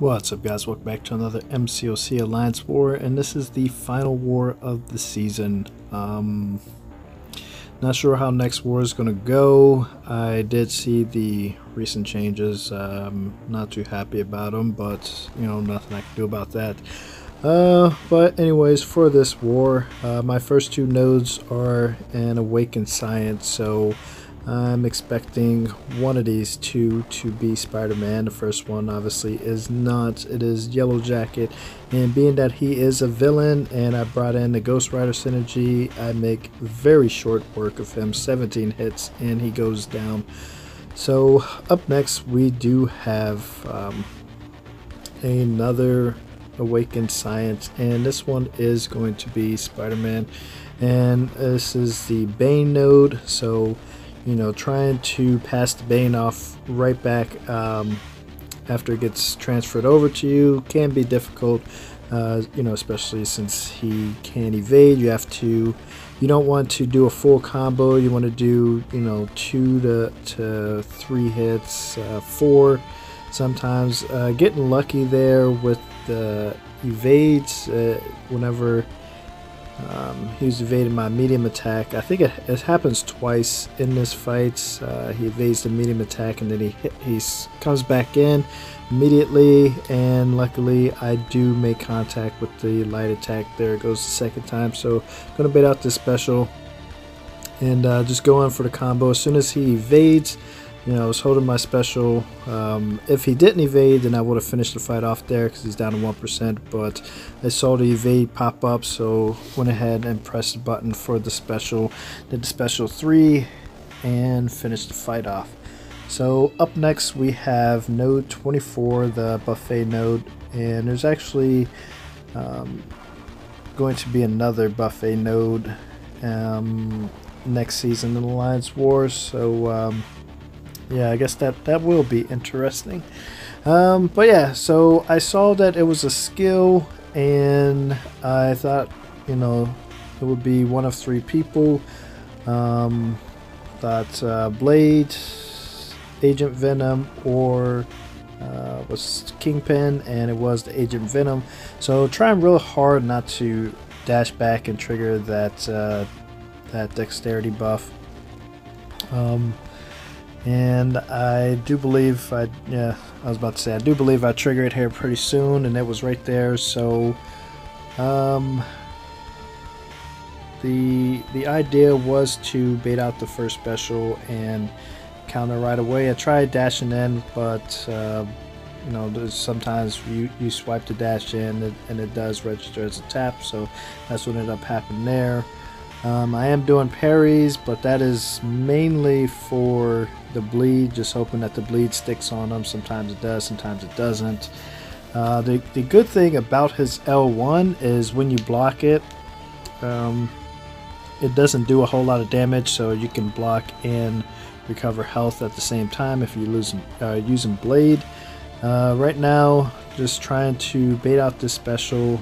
What's up, guys? Welcome back to another MCOC Alliance War, and this is the final war of the season. Not sure how next war is going to go. I did see the recent changes. Not too happy about them, but you know, nothing I can do about that. But anyways, for this war, my first two nodes are an awakened science, so I'm expecting one of these two to be Spider-Man. The first one obviously is not. It is Yellow Jacket, and being that he is a villain and I brought in the Ghost Rider synergy, I make very short work of him. 17 hits and he goes down. So up next we do have another awakened science, and this one is going to be Spider-Man, and this is the Bane node. So you know, trying to pass the Bane off right back after it gets transferred over to you can be difficult, you know, especially since he can evade. You don't want to do a full combo. You want to do, you know, 2 to 3 hits, 4 sometimes. Getting lucky there with the evades whenever he's evading my medium attack. I think it happens twice in this fight. He evades the medium attack and then he comes back in immediately, and luckily I do make contact with the light attack. There it goes the second time. So I'm gonna bait out this special and just go in for the combo. As soon as he evades, you know, I was holding my special. If he didn't evade, then I would have finished the fight off there because he's down to 1%. But I saw the evade pop up, so went ahead and pressed the button for the special. Did the special 3 and finished the fight off. So up next we have node 24, the buffet node, and there's actually going to be another buffet node next season in Alliance Wars. So yeah, I guess that will be interesting. But yeah, so I saw that it was a skill, and I thought, you know, it would be one of 3 people. Thought Blade, Agent Venom, or was Kingpin, and it was the Agent Venom. So trying real hard not to dash back and trigger that dexterity buff. And I do believe I was about to say I do believe I trigger it here pretty soon, and it was right there. So the idea was to bait out the first special and counter right away. I tried dashing in, but you know, there's sometimes you swipe the dash in and it does register as a tap, so that's what ended up happening there. I am doing parries, but that is mainly for the bleed, just hoping that the bleed sticks on them. Sometimes it does, sometimes it doesn't. The good thing about his L1 is when you block it, it doesn't do a whole lot of damage, so you can block and recover health at the same time if you're using blade. Right now, just trying to bait out this special.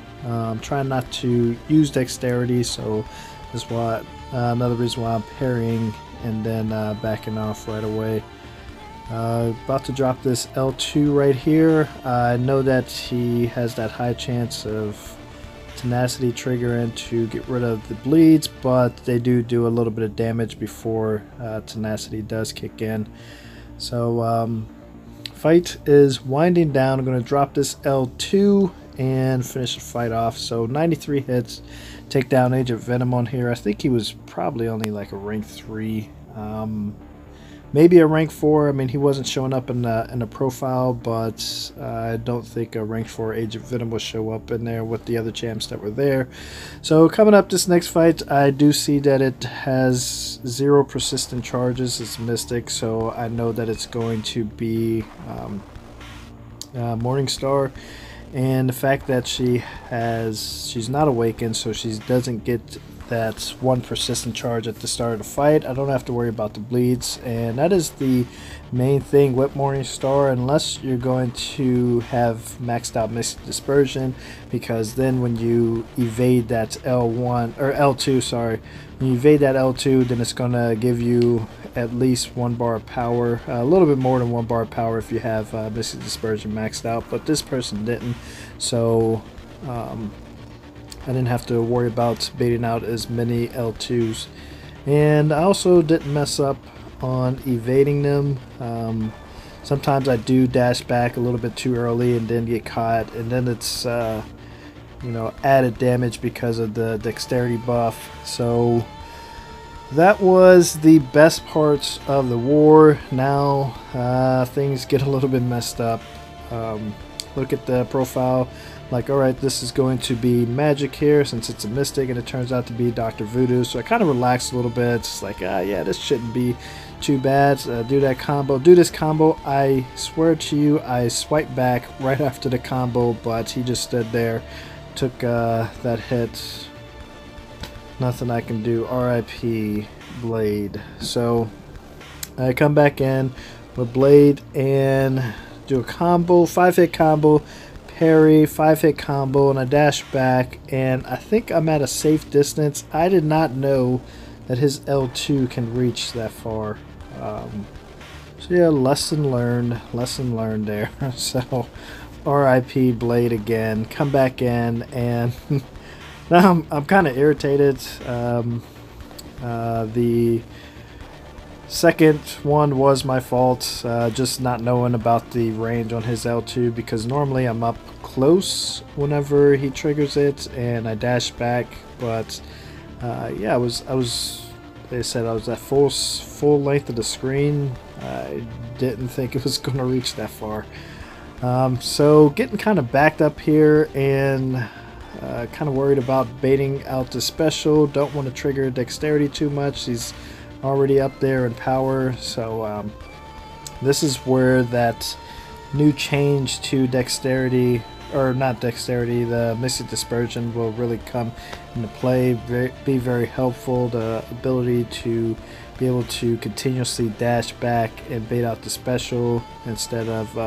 Trying not to use dexterity, so that's why another reason why I'm parrying and then backing off right away. About to drop this L2 right here. I know that he has that high chance of tenacity triggering to get rid of the bleeds, but they do a little bit of damage before tenacity does kick in. So fight is winding down. I'm going to drop this L2 and finish the fight off. So 93 hits, take down Agent Venom on here. I think he was probably only like a rank 3, maybe a rank 4. I mean, he wasn't showing up in the profile, but I don't think a rank 4 Agent Venom will show up in there with the other champs that were there. So coming up this next fight, I do see that it has 0 persistent charges. It's Mystic, so I know that it's going to be Morningstar. And the fact that she's not awakened, so she doesn't get that's one persistent charge at the start of the fight. I don't have to worry about the bleeds, and that is the main thing with Morningstar, unless you're going to have maxed out Mystic Dispersion, because then when you evade that L1 or L2, sorry, when you evade that L2, then it's going to give you at least 1 bar of power, a little bit more than 1 bar of power if you have Mystic Dispersion maxed out, but this person didn't, so I didn't have to worry about baiting out as many L2s. And I also didn't mess up on evading them. Sometimes I do dash back a little bit too early and then get caught, and then it's you know, added damage because of the dexterity buff. So that was the best parts of the war. Now things get a little bit messed up. Look at the profile, like, alright, this is going to be magic here since it's a mystic, and it turns out to be Dr. Voodoo. So I kind of relaxed a little bit. It's like, yeah, this shouldn't be too bad. Do that combo, do this combo. I swear to you, I swiped back right after the combo, but he just stood there, took that hit. Nothing I can do. RIP Blade. So I come back in with Blade and do a combo, 5-hit combo, parry, 5-hit combo, and a dash back, and I think I'm at a safe distance. I did not know that his L2 can reach that far. So yeah, lesson learned there. So RIP Blade again. Come back in, and now I'm kind of irritated. The second one was my fault, just not knowing about the range on his L2, because normally I'm up close whenever he triggers it and I dash back, but yeah, I was they said I was at full length of the screen. I didn't think it was going to reach that far. So getting kind of backed up here, and kind of worried about baiting out the special. Don't want to trigger dexterity too much. He's already up there in power, so this is where that new change to dexterity, or not dexterity, the Mystic Dispersion will really come into play. Be very helpful. The ability to be able to continuously dash back and bait out the special instead of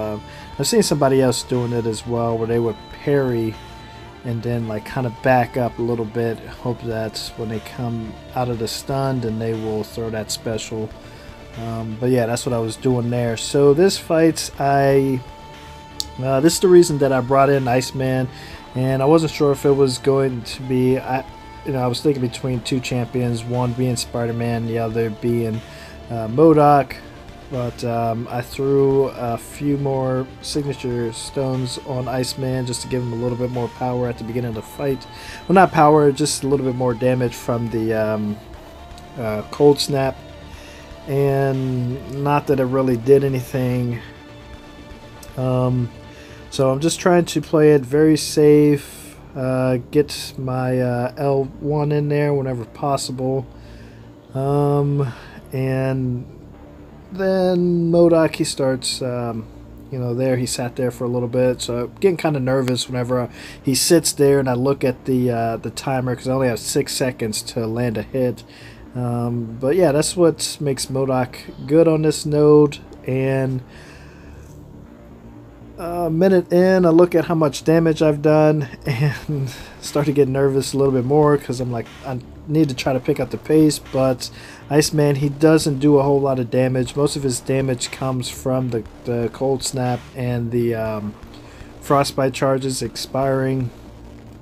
I've seen somebody else doing it as well, where they would parry and then like kind of back up a little bit, hope that when they come out of the stun, then they will throw that special. But yeah, that's what I was doing there. So this fight, this is the reason that I brought in Iceman, and I wasn't sure if it was going to be, I was thinking between two champions, one being Spider-Man, the other being MCOC. But I threw a few more signature stones on Iceman just to give him a little bit more power at the beginning of the fight. Well, not power, just a little bit more damage from the cold snap. And not that it really did anything. So I'm just trying to play it very safe. Get my L1 in there whenever possible. And then MCOC, he starts, there he sat there for a little bit, so getting kind of nervous whenever he sits there and I look at the timer, because I only have 6 seconds to land a hit. But yeah, that's what makes MCOC good on this node. And a minute in, I look at how much damage I've done and start to get nervous a little bit more, because I'm like, I need to try to pick up the pace. But Iceman, he doesn't do a whole lot of damage. Most of his damage comes from the cold snap and the frostbite charges expiring.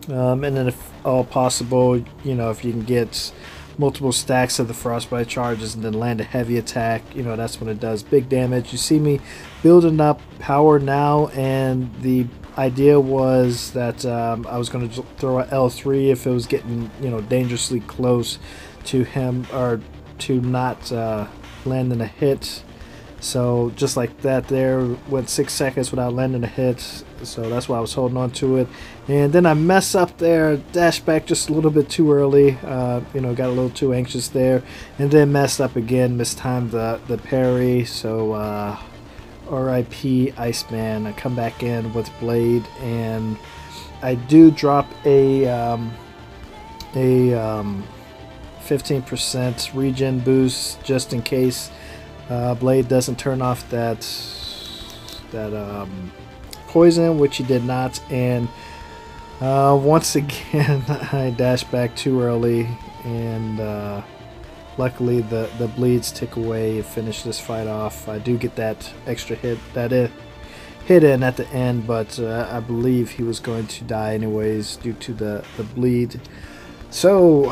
And then if all possible, if you can get multiple stacks of the frostbite charges and then land a heavy attack, that's when it does big damage. You see me building up power now, and the idea was that I was going to throw a L3 if it was getting dangerously close to him, or to not landing a hit. So just like that there, went 6 seconds without landing a hit, so that's why I was holding on to it. And then I mess up there, dash back just a little bit too early, got a little too anxious there, and then messed up again, mistimed the parry. So RIP Iceman. I come back in with Blade, and I do drop a 15% regen boost just in case Blade doesn't turn off that poison, which he did not. And once again, I dashed back too early, and luckily the bleeds tick away and finish this fight off. I do get that extra hit in at the end, but I believe he was going to die anyways due to the bleed. So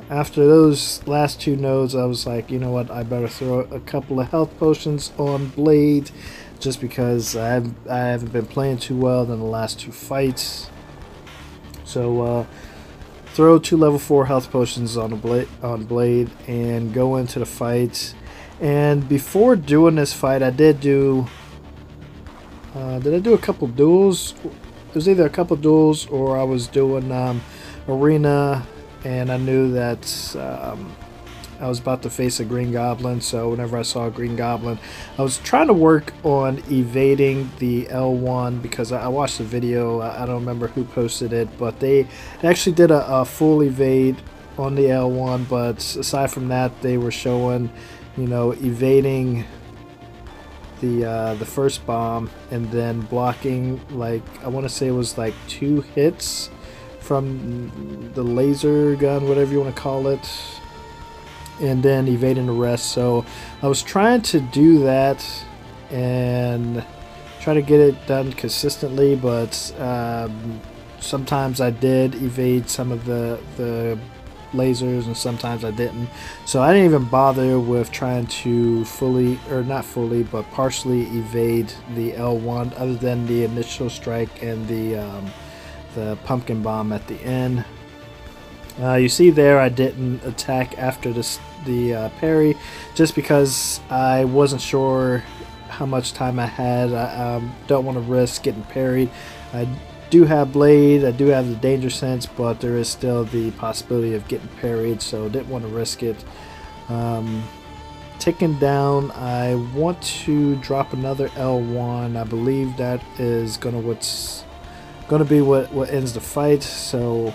after those last two nodes, I was like, you know what, I better throw a couple of health potions on Blade, just because I haven't been playing too well in the last two fights. So throw 2 level 4 health potions on Blade and go into the fight. And before doing this fight, I did do I do a couple duels? It was either a couple duels or I was doing arena, and I knew that I was about to face a Green Goblin. So whenever I saw a Green Goblin, I was trying to work on evading the L1, because I watched the video. I don't remember who posted it, but they actually did a full evade on the L1. But aside from that, they were showing, you know, evading the first bomb and then blocking, like, I want to say it was like 2 hits from the laser gun, whatever you want to call it, and then evading the rest. So I was trying to do that and try to get it done consistently, but sometimes I did evade some of the lasers and sometimes I didn't. So I didn't even bother with trying to fully, or not fully, but partially evade the L1, other than the initial strike and the pumpkin bomb at the end. You see there, I didn't attack after the parry, just because I wasn't sure how much time I had. I don't want to risk getting parried. I do have Blade, I do have the danger sense, but there is still the possibility of getting parried, so didn't want to risk it. Ticking down, I want to drop another L1. I believe that is what's gonna be what ends the fight. So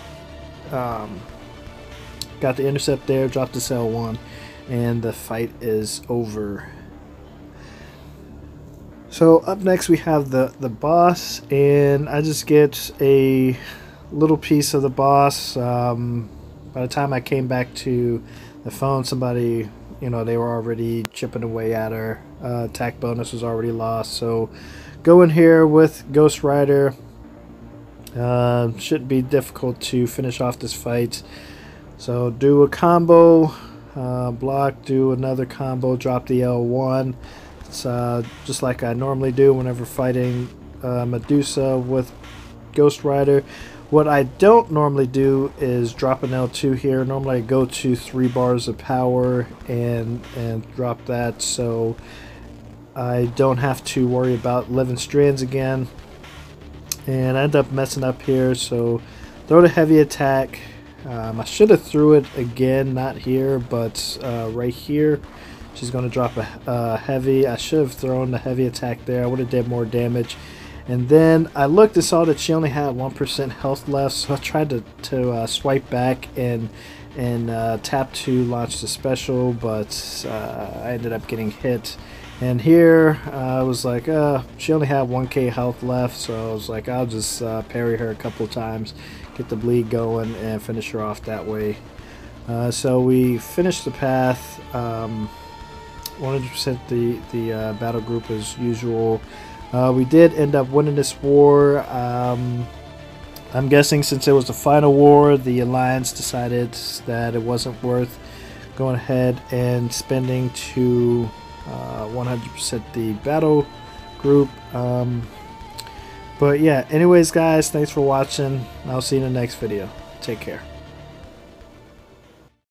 got the intercept there, dropped this L1, and the fight is over. So up next we have the boss, and I just get a little piece of the boss. By the time I came back to the phone, somebody, you know, they were already chipping away at her. Attack bonus was already lost. So go in here with Ghost Rider. Shouldn't be difficult to finish off this fight. So do a combo, block, do another combo, drop the L1. It's just like I normally do whenever fighting Medusa with Ghost Rider. What I don't normally do is drop an L2 here. Normally I go to 3 bars of power and drop that, so I don't have to worry about living strands again. And I end up messing up here, so throw the heavy attack. I should have threw it again, not here, but right here. She's going to drop a heavy. I should have thrown the heavy attack there. I would have did more damage. And then I looked and saw that she only had 1% health left, so I tried to swipe back and tap to launch the special, but I ended up getting hit. And here I was like, she only had 1k health left, so I was like, I'll just parry her a couple of times, get the bleed going, and finish her off that way. So we finished the path. 100% the battle group as usual. We did end up winning this war. I'm guessing since it was the final war, the Alliance decided that it wasn't worth going ahead and spending to 100% the battle group. But yeah, anyways guys, thanks for watching. I'll see you in the next video. Take care.